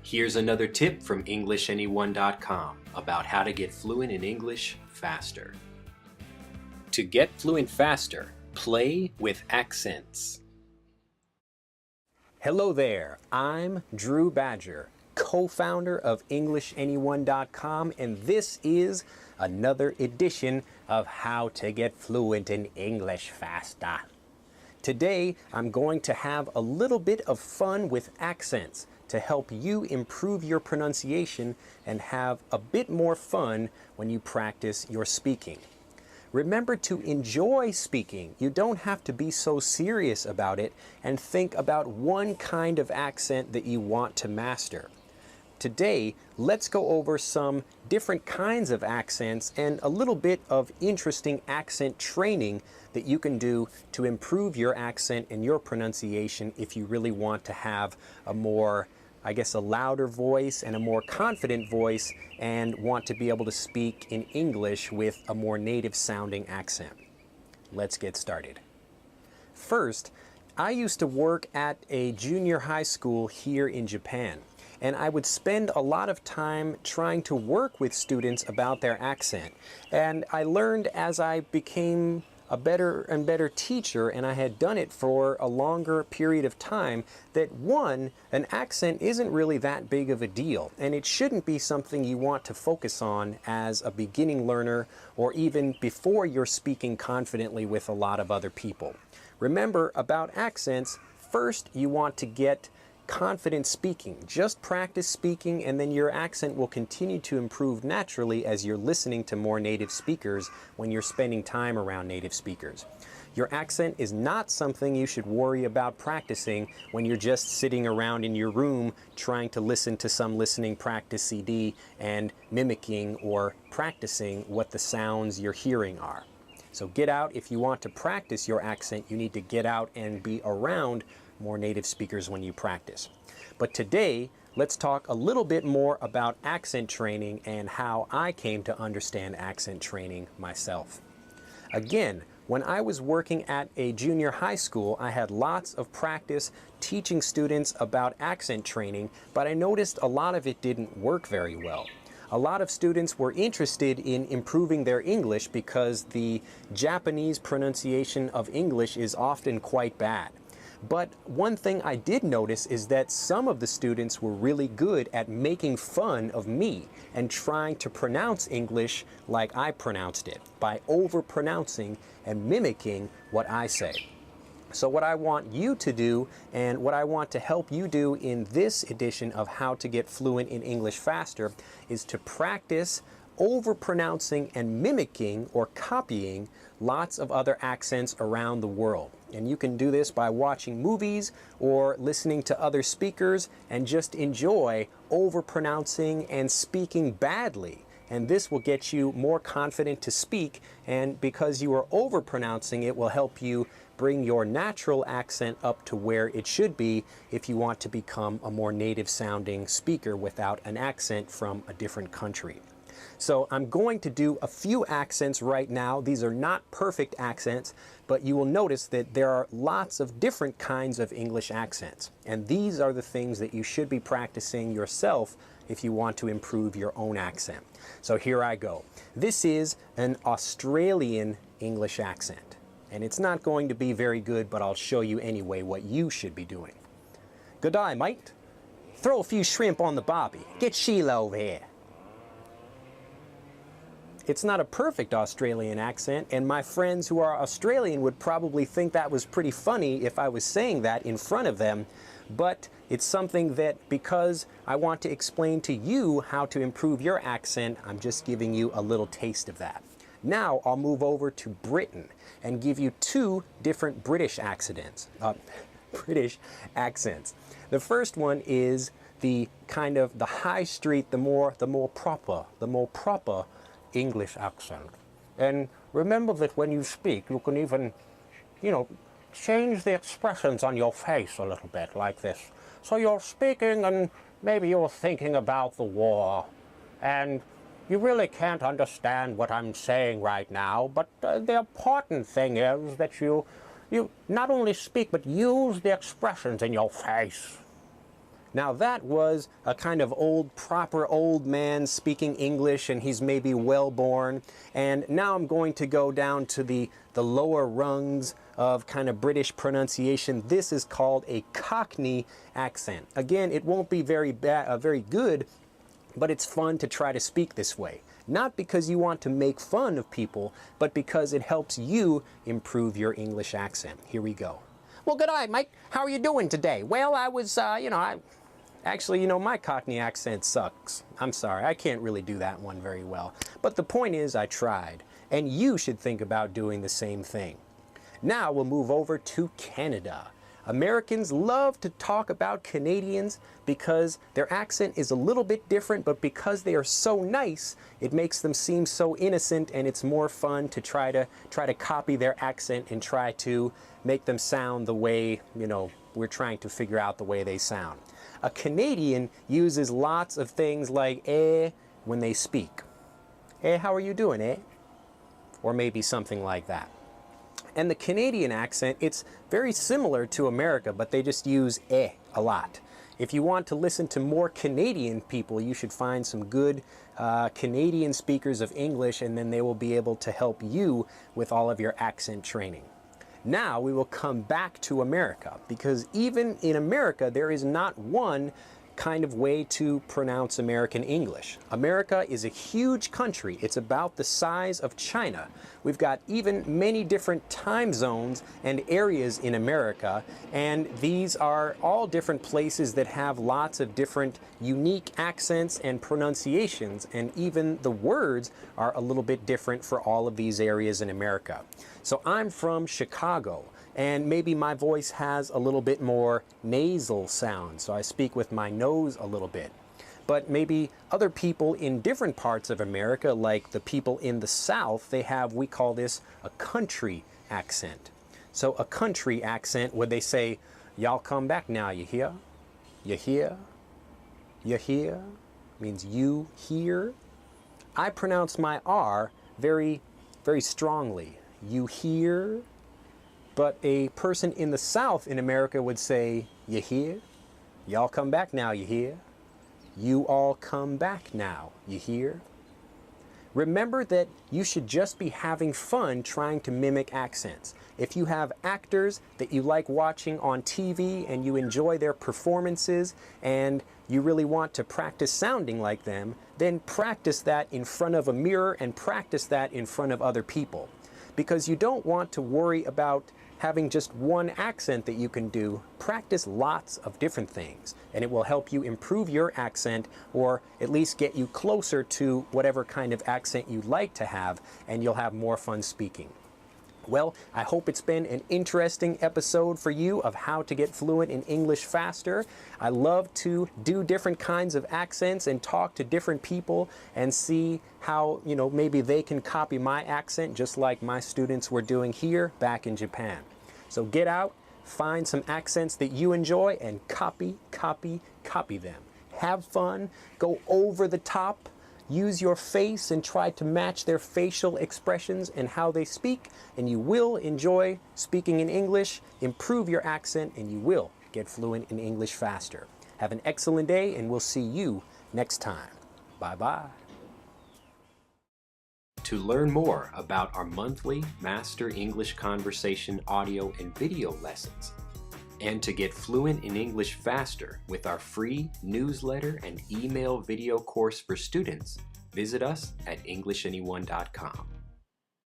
Here's another tip from EnglishAnyone.com about how to get fluent in English faster. To get fluent faster, play with accents. Hello there, I'm Drew Badger, co-founder of EnglishAnyone.com, and this is another edition of How to Get Fluent in English Faster. Today, I'm going to have a little bit of fun with accents to help you improve your pronunciation and have a bit more fun when you practice your speaking. Remember to enjoy speaking. You don't have to be so serious about it and think about one kind of accent that you want to master. Today, let's go over some different kinds of accents and a little bit of interesting accent training that you can do to improve your accent and your pronunciation if you really want to have a more, a louder voice and a more confident voice and want to be able to speak in English with a more native sounding accent. Let's get started. First, I used to work at a junior high school here in Japan, and I would spend a lot of time trying to work with students about their accent. And I learned as I became a better and better teacher, and I had done it for a longer period of time, that one, an accent isn't really that big of a deal, and it shouldn't be something you want to focus on as a beginning learner or even before you're speaking confidently with a lot of other people. Remember, about accents, first you want to get confident speaking. Just practice speaking, and then your accent will continue to improve naturally as you're listening to more native speakers when you're spending time around native speakers. Your accent is not something you should worry about practicing when you're just sitting around in your room trying to listen to some listening practice CD and mimicking or practicing what the sounds you're hearing are. So get out. If you want to practice your accent, you need to get out and be around more native speakers when you practice. But today, let's talk a little bit more about accent training and how I came to understand accent training myself. Again, when I was working at a junior high school, I had lots of practice teaching students about accent training, but I noticed a lot of it didn't work very well. A lot of students were interested in improving their English because the Japanese pronunciation of English is often quite bad. But one thing I did notice is that some of the students were really good at making fun of me and trying to pronounce English like I pronounced it by over-pronouncing and mimicking what I say. So what I want you to do, and what I want to help you do in this edition of How to Get Fluent in English Faster, is to practice over-pronouncing and mimicking or copying lots of other accents around the world. And you can do this by watching movies or listening to other speakers and just enjoy over-pronouncing and speaking badly. And this will get you more confident to speak, and because you are over-pronouncing, it will help you bring your natural accent up to where it should be if you want to become a more native-sounding speaker without an accent from a different country. So I'm going to do a few accents right now. These are not perfect accents, but you will notice that there are lots of different kinds of English accents. And these are the things that you should be practicing yourself if you want to improve your own accent. So here I go. This is an Australian English accent. And it's not going to be very good, but I'll show you anyway what you should be doing. Good day, mate. Throw a few shrimp on the barbie. Get Sheila over here. It's not a perfect Australian accent, and my friends who are Australian would probably think that was pretty funny if I was saying that in front of them, but it's something that, because I want to explain to you how to improve your accent, I'm just giving you a little taste of that. Now I'll move over to Britain and give you two different British accents. The first one is the kind of the high street, the more proper English accent. And remember that when you speak, you can even, change the expressions on your face a little bit like this. So you're speaking and maybe you're thinking about the war, and you really can't understand what I'm saying right now, but the important thing is that you not only speak, but use the expressions in your face. Now that was a kind of proper old man speaking English, and he's maybe well-born. And now I'm going to go down to the lower rungs of kind of British pronunciation. This is called a Cockney accent. Again, it won't be very good, but it's fun to try to speak this way. Not because you want to make fun of people, but because it helps you improve your English accent. Here we go. Well, good day, Mike. How are you doing today? Well, I was, actually, my Cockney accent sucks. I'm sorry, I can't really do that one very well. But the point is, I tried. And you should think about doing the same thing. Now we'll move over to Canada. Americans love to talk about Canadians because their accent is a little bit different, but because they are so nice, it makes them seem so innocent, and it's more fun to try to copy their accent and try to make them sound the way, we're trying to figure out the way they sound. A Canadian uses lots of things like eh when they speak. Eh, how are you doing, eh? Or maybe something like that. And the Canadian accent, it's very similar to America, but they just use eh a lot. If you want to listen to more Canadian people, you should find some good Canadian speakers of English, and then they will be able to help you with all of your accent training. Now we will come back to America, because even in America, there is not one kind of way to pronounce American English. America is a huge country. It's about the size of China. We've got even many different time zones and areas in America, and these are all different places that have lots of different unique accents and pronunciations, and even the words are a little bit different for all of these areas in America. So I'm from Chicago, and maybe my voice has a little bit more nasal sound, so I speak with my nose a little bit. But maybe other people in different parts of America, like the people in the South, we call this a country accent. So a country accent, where they say, y'all come back now, you hear? You hear? You hear? Means you hear. I pronounce my R very, very strongly. You hear? But a person in the South in America would say, you hear? Y'all come back now, you hear? You all come back now, you hear? Remember that you should just be having fun trying to mimic accents. If you have actors that you like watching on TV and you enjoy their performances and you really want to practice sounding like them, then practice that in front of a mirror and practice that in front of other people. Because you don't want to worry about having just one accent that you can do. Practice lots of different things, and it will help you improve your accent, or at least get you closer to whatever kind of accent you'd like to have, and you'll have more fun speaking. Well, I hope it's been an interesting episode for you of how to get fluent in English faster. I love to do different kinds of accents and talk to different people and see how, maybe they can copy my accent just like my students were doing here back in Japan. So get out, find some accents that you enjoy, and copy, copy, copy them. Have fun, go over the top. Use your face and try to match their facial expressions and how they speak, and you will enjoy speaking in English, improve your accent, and you will get fluent in English faster. Have an excellent day, and we'll see you next time. Bye-bye. To learn more about our monthly Master English Conversation audio and video lessons, and to get fluent in English faster with our free newsletter and email video course for students, visit us at EnglishAnyone.com.